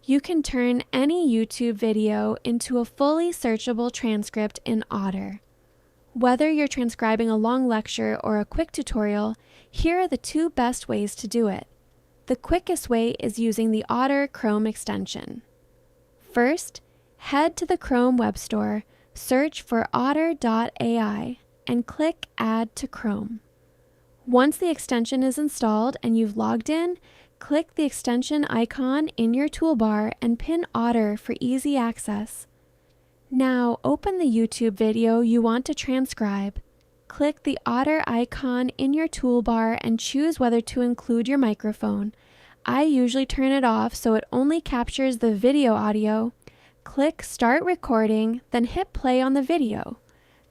You can turn any YouTube video into a fully searchable transcript in Otter. Whether you're transcribing a long lecture or a quick tutorial, here are the two best ways to do it. The quickest way is using the Otter Chrome extension. First, head to the Chrome Web Store, search for Otter.ai, and click Add to Chrome. Once the extension is installed and you've logged in, click the extension icon in your toolbar and pin Otter for easy access. Now open the YouTube video you want to transcribe. Click the Otter icon in your toolbar and choose whether to include your microphone. I usually turn it off so it only captures the video audio. Click Start Recording, then hit play on the video.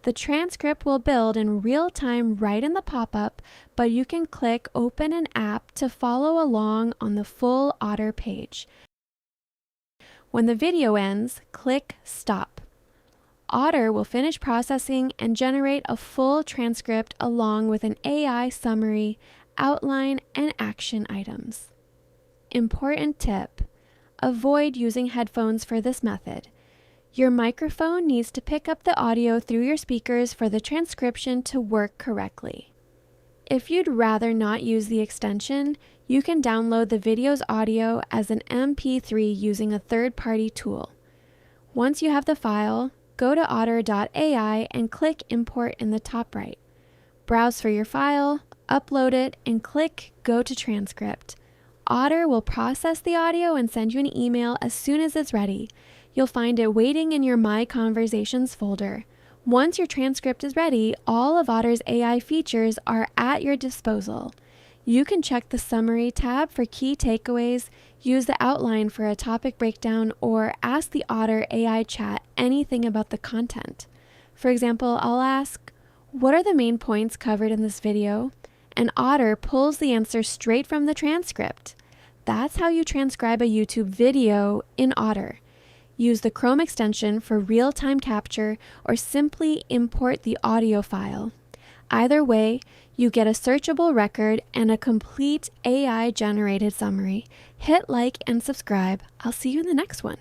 The transcript will build in real time right in the pop-up, but you can click Open an App to follow along on the full Otter page. When the video ends, click Stop. Otter will finish processing and generate a full transcript along with an AI summary, outline, and action items. Important tip: avoid using headphones for this method. Your microphone needs to pick up the audio through your speakers for the transcription to work correctly. If you'd rather not use the extension, you can download the video's audio as an MP3 using a third-party tool. Once you have the file, go to otter.ai and click Import in the top right. Browse for your file, upload it, and click Go to Transcript. Otter will process the audio and send you an email as soon as it's ready. You'll find it waiting in your My Conversations folder. Once your transcript is ready, all of Otter's AI features are at your disposal. You can check the Summary tab for key takeaways, use the outline for a topic breakdown, or ask the Otter AI chat anything about the content. For example, I'll ask, "What are the main points covered in this video?" And Otter pulls the answer straight from the transcript. That's how you transcribe a YouTube video in Otter. Use the Chrome extension for real-time capture or simply import the audio file. Either way, you get a searchable record and a complete AI-generated summary. Hit like and subscribe. I'll see you in the next one.